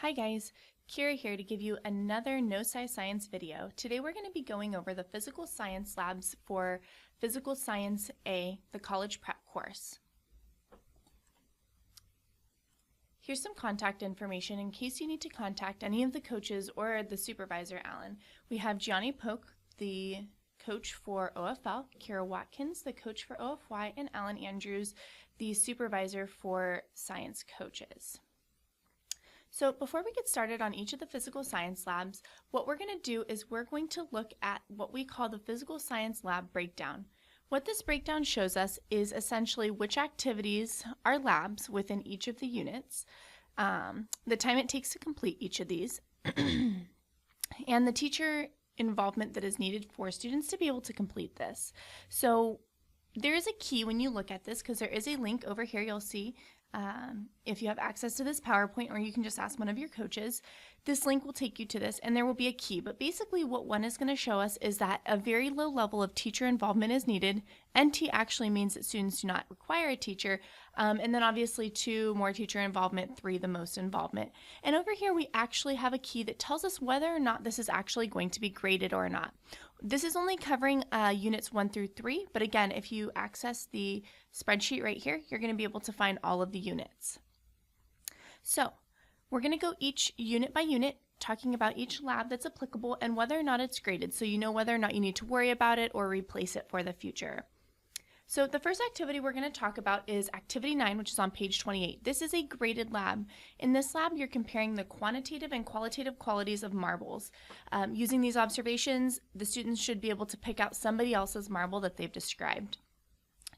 Hi guys, Kira here to give you another No Science video. Today we're going to be going over the physical science labs for Physical Science A, the college prep course. Here's some contact information in case you need to contact any of the coaches or the supervisor, Alan. We have Gianni Polk, the coach for OFL, Kira Watkins, the coach for OFY, and Alan Andrews, the supervisor for science coaches. So before we get started on each of the physical science labs, what we're going to do is we're going to look at what we call the physical science lab breakdown. What this breakdown shows us is essentially which activities are labs within each of the units, the time it takes to complete each of these, and the teacher involvement that is needed for students to be able to complete this. So there is a key when you look at this because there is a link over here you'll see if you have access to this PowerPoint, or you can just ask one of your coaches. This link will take you to this and there will be a key, but basically what one is going to show us is that a very low level of teacher involvement is needed. NT actually means that students do not require a teacher, and then obviously 2, more teacher involvement, 3, the most involvement. And over here we actually have a key that tells us whether or not this is actually going to be graded or not. This is only covering units 1 through 3, but again, if you access the spreadsheet right here, you're going to be able to find all of the units. So we're going to go each unit by unit, talking about each lab that's applicable and whether or not it's graded, so you know whether or not you need to worry about it or replace it for the future. So the first activity we're going to talk about is Activity 9, which is on page 28. This is a graded lab. In this lab, you're comparing the quantitative and qualitative qualities of marbles. Using these observations, the students should be able to pick out somebody else's marble that they've described.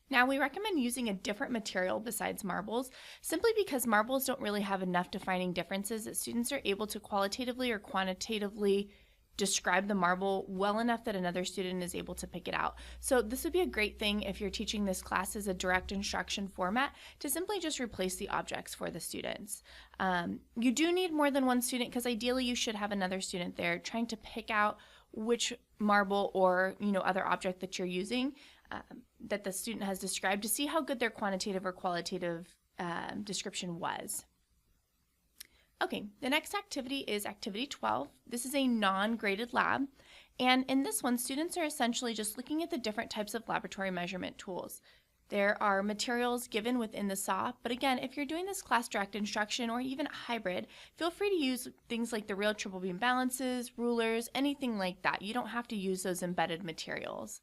Now, we recommend using a different material besides marbles, simply because marbles don't really have enough defining differences that students are able to qualitatively or quantitatively describe the marble well enough that another student is able to pick it out. So this would be a great thing if you're teaching this class as a direct instruction format to simply just replace the objects for the students. You do need more than one student because ideally you should have another student there trying to pick out which marble or other object that you're using that the student has described to see how good their quantitative or qualitative description was. Okay, the next activity is Activity 12. This is a non-graded lab, and in this one, students are essentially just looking at the different types of laboratory measurement tools. There are materials given within the SAW, but again, if you're doing this class direct instruction or even a hybrid, feel free to use things like the real triple beam balances, rulers, anything like that. You don't have to use those embedded materials.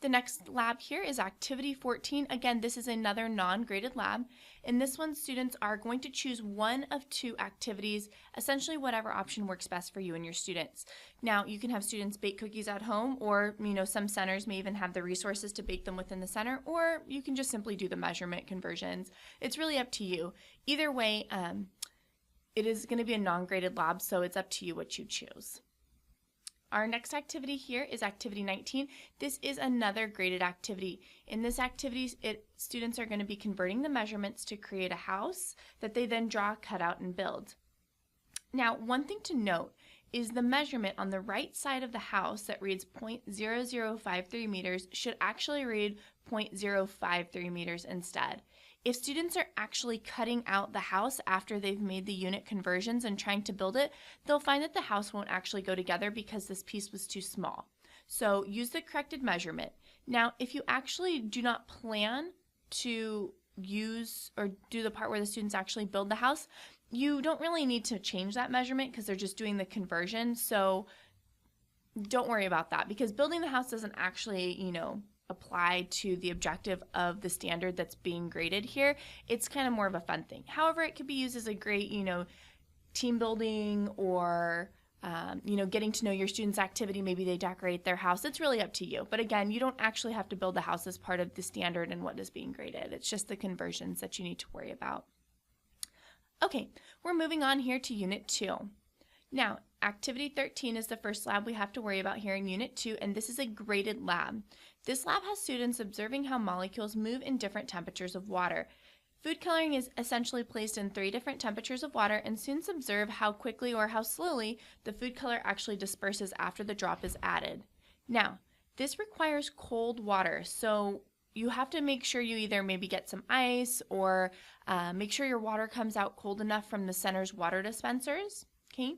The next lab here is Activity 14. Again, this is another non-graded lab. In this one, students are going to choose one of 2 activities, essentially whatever option works best for you and your students. Now, you can have students bake cookies at home, or some centers may even have the resources to bake them within the center, or you can just simply do the measurement conversions. It's really up to you. Either way, it is going to be a non-graded lab, so it's up to you what you choose. Our next activity here is Activity 19. This is another graded activity. In this activity, students are going to be converting the measurements to create a house that they then draw, cut out, and build. Now, one thing to note is the measurement on the right side of the house that reads 0.0053 meters should actually read 0.053 meters instead. If students are actually cutting out the house after they've made the unit conversions and trying to build it, they'll find that the house won't actually go together because this piece was too small. So use the corrected measurement. Now, if you actually do not plan to use or do the part where the students actually build the house, you don't really need to change that measurement because they're just doing the conversion. So don't worry about that because building the house doesn't actually, apply to the objective of the standard that's being graded here. It's kind of more of a fun thing. However, it could be used as a great, team building or, getting to know your students' activity. Maybe they decorate their house. It's really up to you. But again, you don't actually have to build the house as part of the standard and what is being graded. It's just the conversions that you need to worry about. Okay, we're moving on here to Unit 2. Now, Activity 13 is the first lab we have to worry about here in Unit 2, and this is a graded lab. This lab has students observing how molecules move in different temperatures of water. Food coloring is essentially placed in 3 different temperatures of water, and students observe how quickly or how slowly the food color actually disperses after the drop is added. Now, this requires cold water, so you have to make sure you either maybe get some ice or make sure your water comes out cold enough from the center's water dispensers, okay?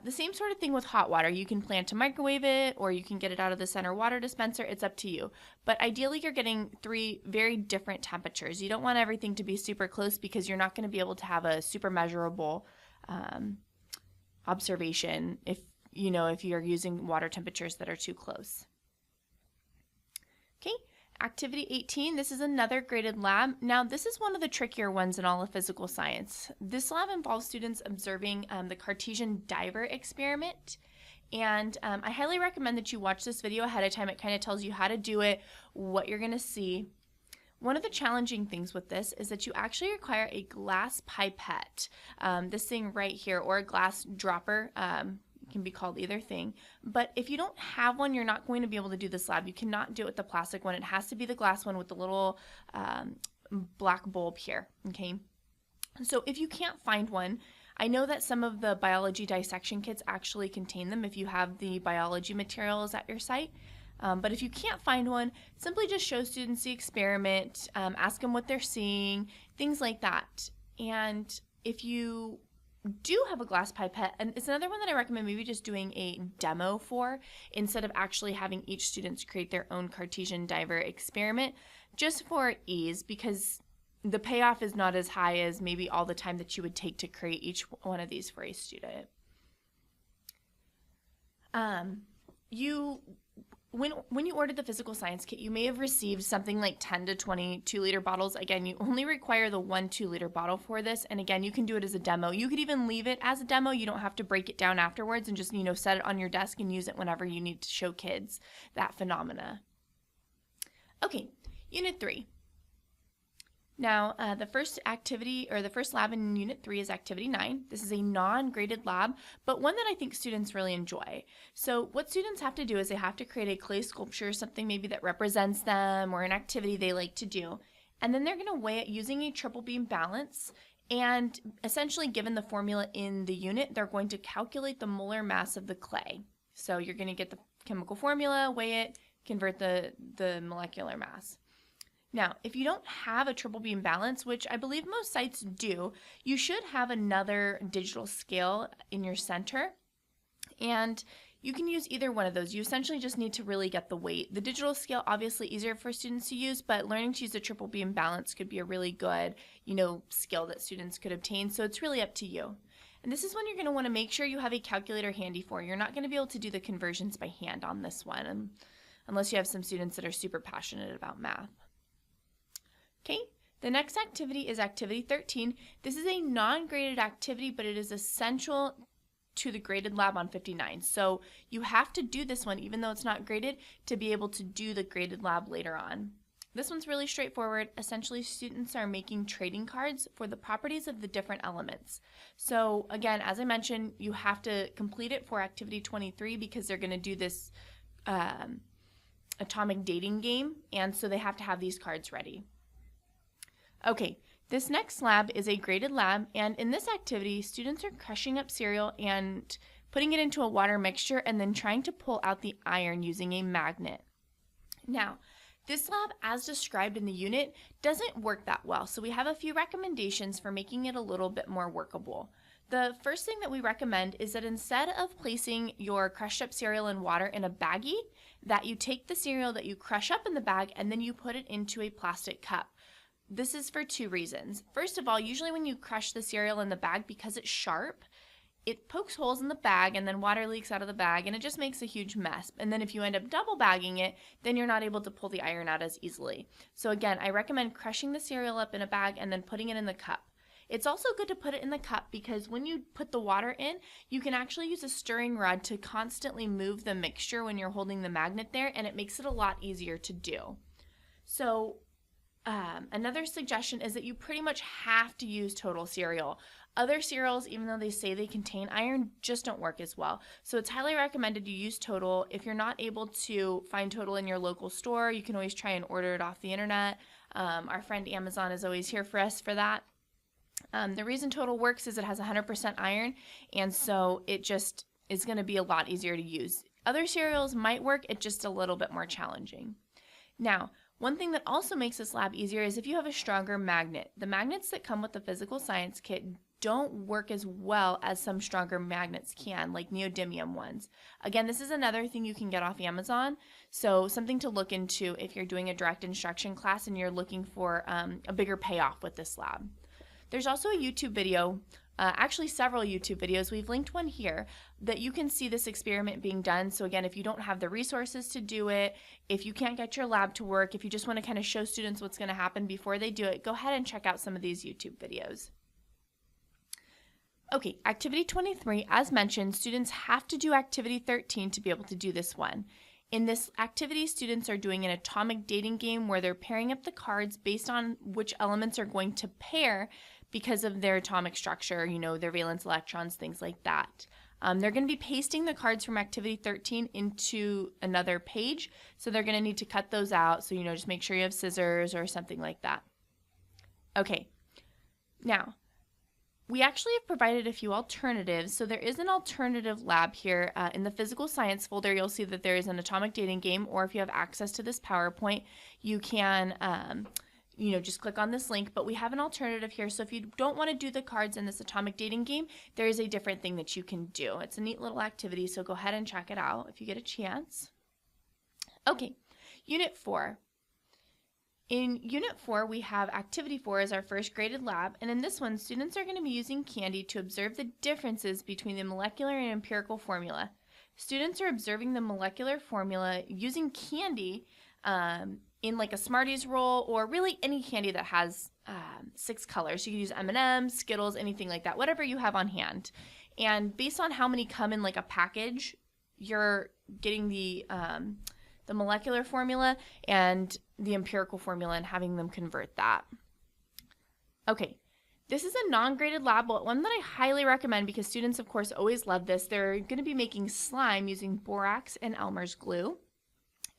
The same sort of thing with hot water. You can plan to microwave it or you can get it out of the center water dispenser. It's up to you. But ideally, you're getting 3 very different temperatures. You don't want everything to be super close because you're not going to be able to have a super measurable observation if you're using water temperatures that are too close. Okay. Activity 18, this is another graded lab. Now, this is one of the trickier ones in all of physical science. This lab involves students observing the Cartesian diver experiment. And I highly recommend that you watch this video ahead of time. It kind of tells you how to do it, what you're going to see. One of the challenging things with this is that you actually require a glass pipette, this thing right here, or a glass dropper. Can be called either thing, but if you don't have one, you're not going to be able to do this lab. You cannot do it with the plastic one. It has to be the glass one with the little black bulb here, okay? So if you can't find one, I know that some of the biology dissection kits actually contain them if you have the biology materials at your site. But if you can't find one, simply just show students the experiment, ask them what they're seeing, things like that. And if you do have a glass pipette, and it's another one that I recommend maybe just doing a demo for instead of actually having each student create their own Cartesian diver experiment, just for ease, because the payoff is not as high as maybe all the time that you would take to create each one of these for a student. When you ordered the physical science kit, you may have received something like 10 to 20 2-liter bottles. Again, you only require the 1 2-liter bottle for this. And again, you can do it as a demo. You could even leave it as a demo. You don't have to break it down afterwards and just, set it on your desk and use it whenever you need to show kids that phenomena. Okay, Unit 3. Now, the first activity or the first lab in Unit 3 is Activity 9. This is a non-graded lab, but one that I think students really enjoy. So what students have to do is they have to create a clay sculpture, something maybe that represents them or an activity they like to do. And then they're going to weigh it using a triple beam balance. And essentially, given the formula in the unit, they're going to calculate the molar mass of the clay. So you're going to get the chemical formula, weigh it, convert the molecular mass. Now, if you don't have a triple beam balance, which I believe most sites do, you should have another digital scale in your center. And you can use either one of those. You essentially just need to really get the weight. The digital scale, obviously easier for students to use, but learning to use a triple beam balance could be a really good, skill that students could obtain. So it's really up to you. And this is when you're going to want to make sure you have a calculator handy for. You're not going to be able to do the conversions by hand on this one, unless you have some students that are super passionate about math. Okay, the next activity is Activity 13. This is a non-graded activity, but it is essential to the graded lab on 59. So you have to do this one, even though it's not graded, to be able to do the graded lab later on. This one's really straightforward. Essentially, students are making trading cards for the properties of the different elements. So again, as I mentioned, you have to complete it for Activity 23 because they're going to do this atomic dating game, and so they have to have these cards ready. Okay, this next lab is a graded lab, and in this activity, students are crushing up cereal and putting it into a water mixture and then trying to pull out the iron using a magnet. Now, this lab, as described in the unit, doesn't work that well, so we have a few recommendations for making it a little bit more workable. The first thing that we recommend is that instead of placing your crushed up cereal and water in a baggie, that you take the cereal that you crush up in the bag and then you put it into a plastic cup. This is for 2 reasons. First of all, usually when you crush the cereal in the bag, because it's sharp, it pokes holes in the bag and then water leaks out of the bag and it just makes a huge mess. And then if you end up double bagging it, then you're not able to pull the iron out as easily. So again, I recommend crushing the cereal up in a bag and then putting it in the cup. It's also good to put it in the cup because when you put the water in, you can actually use a stirring rod to constantly move the mixture when you're holding the magnet there, and it makes it a lot easier to do. So another suggestion is that you pretty much have to use Total cereal. Other cereals, even though they say they contain iron, just don't work as well. So it's highly recommended you use Total. If you're not able to find Total in your local store, you can always try and order it off the internet. Our friend Amazon is always here for us for that. The reason Total works is it has 100% iron, and so it just is going to be a lot easier to use. Other cereals might work, it's just a little bit more challenging. Now, One thing that also makes this lab easier is if you have a stronger magnet. The magnets that come with the physical science kit don't work as well as some stronger magnets can, like neodymium ones. Again, this is another thing you can get off Amazon, so something to look into if you're doing a direct instruction class and you're looking for a bigger payoff with this lab. There's also a YouTube video, actually several YouTube videos, we've linked one here, that you can see this experiment being done. So again, if you don't have the resources to do it, if you can't get your lab to work, if you just want to kind of show students what's going to happen before they do it, go ahead and check out some of these YouTube videos. Okay, activity 23, as mentioned, students have to do activity 13 to be able to do this one. In this activity, students are doing an atomic dating game where they're pairing up the cards based on which elements are going to pair because of their atomic structure, you know, their valence electrons, things like that. They're going to be pasting the cards from activity 13 into another page, so they're going to need to cut those out, so, you know, just make sure you have scissors or something like that. Okay, now, we actually have provided a few alternatives. So there is an alternative lab here. In the physical science folder, you'll see that there is an atomic dating game, or if you have access to this PowerPoint, you can just click on this link, but we have an alternative here. So if you don't want to do the cards in this atomic dating game, there is a different thing that you can do. It's a neat little activity, so go ahead and check it out if you get a chance. Okay, Unit 4. In Unit 4, we have Activity 4 as our first graded lab, and in this one, students are going to be using candy to observe the differences between the molecular and empirical formula. Students are observing the molecular formula using candy in like a Smarties roll, or really any candy that has 6 colors. You can use M&M's, Skittles, anything like that, whatever you have on hand. And based on how many come in like a package, you're getting the molecular formula and the empirical formula and having them convert that. Okay, this is a non-graded lab, but one that I highly recommend because students, of course, always love this. They're going to be making slime using borax and Elmer's glue.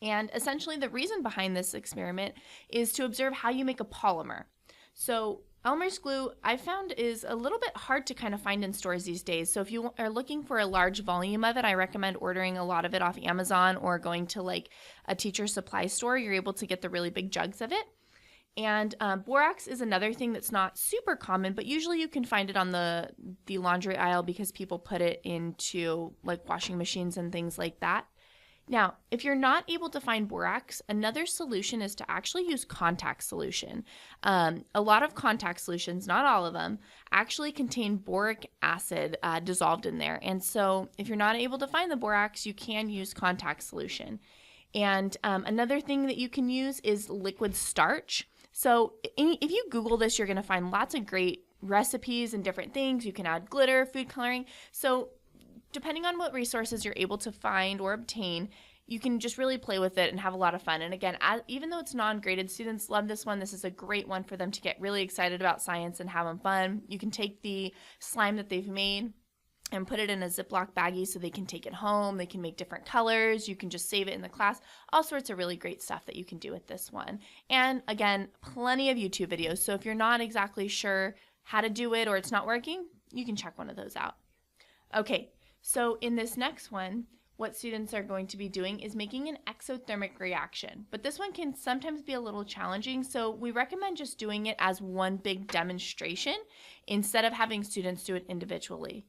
And essentially the reason behind this experiment is to observe how you make a polymer. So Elmer's glue, I found, is a little bit hard to kind of find in stores these days. So if you are looking for a large volume of it, I recommend ordering a lot of it off Amazon or going to like a teacher supply store. You're able to get the really big jugs of it. And borax is another thing that's not super common, but usually you can find it on the laundry aisle because people put it into like washing machines and things like that. Now, if you're not able to find borax, another solution is to actually use contact solution. A lot of contact solutions, not all of them, actually contain boric acid dissolved in there. And so if you're not able to find the borax, you can use contact solution. And another thing that you can use is liquid starch. So if you Google this, you're going to find lots of great recipes and different things. You can add glitter, food coloring. So depending on what resources you're able to find or obtain, you can just really play with it and have a lot of fun. And again, even though it's non-graded, students love this one. This is a great one for them to get really excited about science and having fun. You can take the slime that they've made and put it in a Ziploc baggie so they can take it home. They can make different colors. You can just save it in the class. All sorts of really great stuff that you can do with this one. And again, plenty of YouTube videos. So if you're not exactly sure how to do it or it's not working, you can check one of those out. Okay. So in this next one, what students are going to be doing is making an exothermic reaction. But this one can sometimes be a little challenging, so we recommend just doing it as one big demonstration instead of having students do it individually.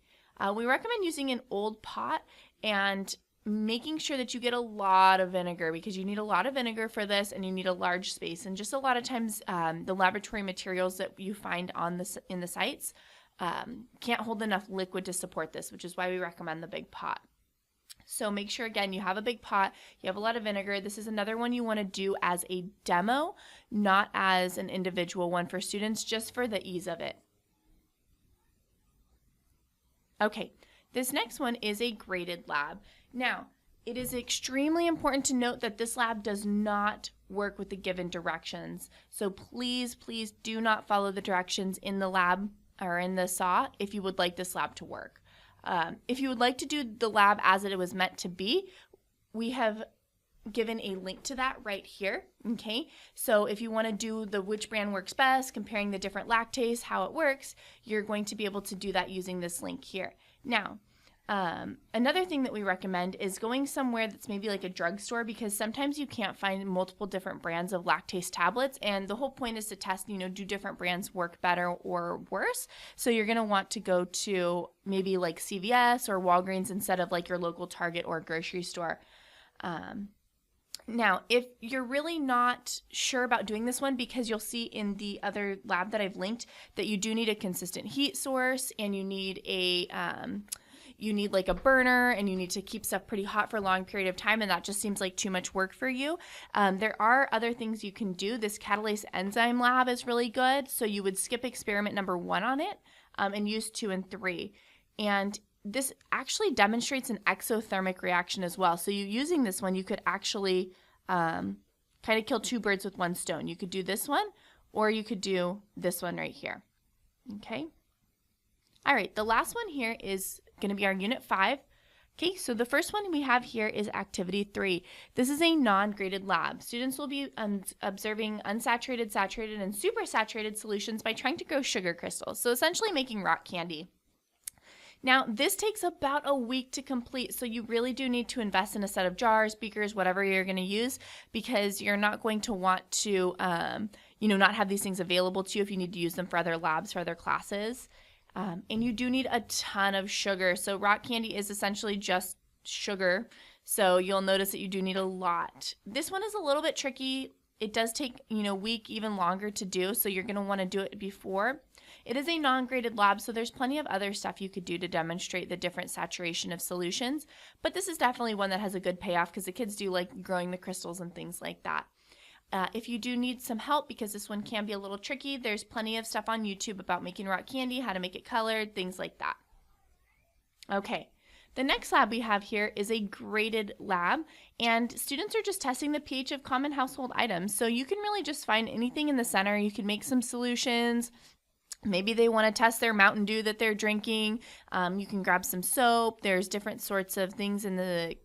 We recommend using an old pot and making sure that you get a lot of vinegar because you need a lot of vinegar for this and you need a large space. And just a lot of times the laboratory materials that you find in the sites can't hold enough liquid to support this, which is why we recommend the big pot. So make sure, again, you have a big pot, you have a lot of vinegar. This is another one you want to do as a demo, not as an individual one for students, just for the ease of it. Okay, this next one is a graded lab. Now, it is extremely important to note that this lab does not work with the given directions. So please, please do not follow the directions in the lab or in the SAW if you would like this lab to work. If you would like to do the lab as it was meant to be, we have given a link to that right here, okay? So if you want to do the which brand works best, comparing the different lactase, how it works, you're going to be able to do that using this link here. Now, Another thing that we recommend is going somewhere that's maybe like a drugstore, because sometimes you can't find multiple different brands of lactase tablets, and the whole point is to test, do different brands work better or worse. So you're going to want to go to maybe like CVS or Walgreens instead of like your local Target or grocery store. Now, if you're really not sure about doing this one, because you'll see in the other lab that I've linked that you do need a consistent heat source, and you need like a burner, and you need to keep stuff pretty hot for a long period of time, and that just seems like too much work for you. There are other things you can do. This catalase enzyme lab is really good, so you would skip experiment number 1 on it and use 2 and 3. And this actually demonstrates an exothermic reaction as well. So you using this one, you could actually kind of kill 2 birds with 1 stone. You could do this one, or you could do this one right here. Okay. All right, the last one here is going to be our Unit 5. Okay, so the first one we have here is Activity 3. This is a non-graded lab. Students will be observing unsaturated, saturated, and supersaturated solutions by trying to grow sugar crystals. So essentially making rock candy. Now, this takes about a week to complete, so you really do need to invest in a set of jars, beakers, whatever you're going to use, because you're not going to want to, not have these things available to you if you need to use them for other labs, for other classes. And you do need a ton of sugar. So rock candy is essentially just sugar, so you'll notice that you do need a lot. This one is a little bit tricky. It does take, a week, even longer to do, so you're going to want to do it before. It is a non-graded lab, so there's plenty of other stuff you could do to demonstrate the different saturation of solutions, but this is definitely one that has a good payoff because the kids do like growing the crystals and things like that. If you do need some help, because this one can be a little tricky, there's plenty of stuff on YouTube about making rock candy, how to make it colored, things like that. Okay. The next lab we have here is a graded lab, and students are just testing the pH of common household items. So you can really just find anything in the center. You can make some solutions. Maybe they want to test their Mountain Dew that they're drinking. You can grab some soap. There's different sorts of things in the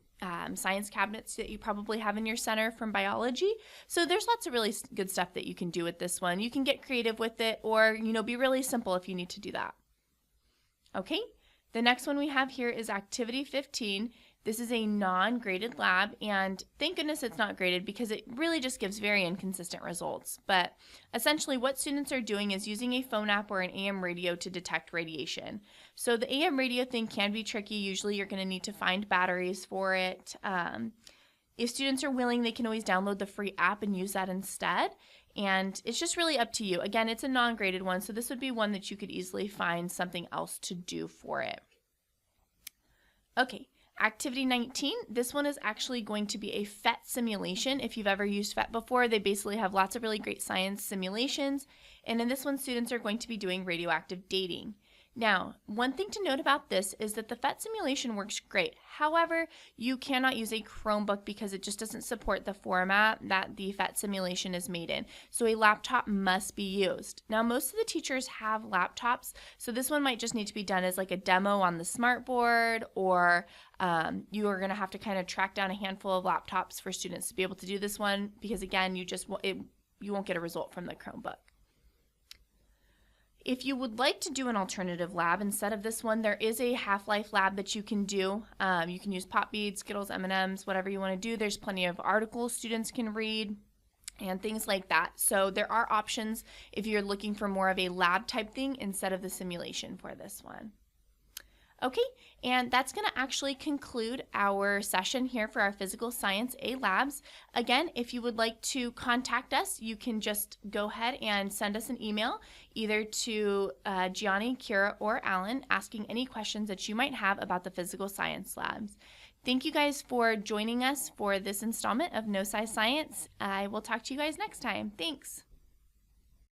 science cabinets that you probably have in your center from biology. So there's lots of really good stuff that you can do with this one. You can get creative with it, or, be really simple if you need to do that. Okay. The next one we have here is Activity 15. This is a non-graded lab, and thank goodness it's not graded because it really just gives very inconsistent results. But essentially what students are doing is using a phone app or an AM radio to detect radiation. So the AM radio thing can be tricky. Usually you're going to need to find batteries for it. If students are willing, they can always download the free app and use that instead. And it's just really up to you. Again, it's a non-graded one, so this would be one that you could easily find something else to do for it. Okay. Activity 19, this one is actually going to be a PhET simulation. If you've ever used PhET before, they basically have lots of really great science simulations. And in this one, students are going to be doing radioactive dating. Now, one thing to note about this is that the PhET simulation works great. However, you cannot use a Chromebook because it just doesn't support the format that the PhET simulation is made in. So a laptop must be used. Now, most of the teachers have laptops, so this one might just need to be done as like a demo on the smartboard, or you are going to have to kind of track down a handful of laptops for students to be able to do this one, because again, you won't get a result from the Chromebook. If you would like to do an alternative lab instead of this one, there is a Half-Life lab that you can do. You can use pop beads, Skittles, M&Ms, whatever you want to do. There's plenty of articles students can read and things like that. So there are options if you're looking for more of a lab type thing instead of the simulation for this one. Okay, and that's going to actually conclude our session here for our Physical Science A labs. Again, if you would like to contact us, you can just go ahead and send us an email either to Gianni, Kira, or Alan, asking any questions that you might have about the Physical Science labs. Thank you guys for joining us for this installment of No Size Science. I will talk to you guys next time. Thanks.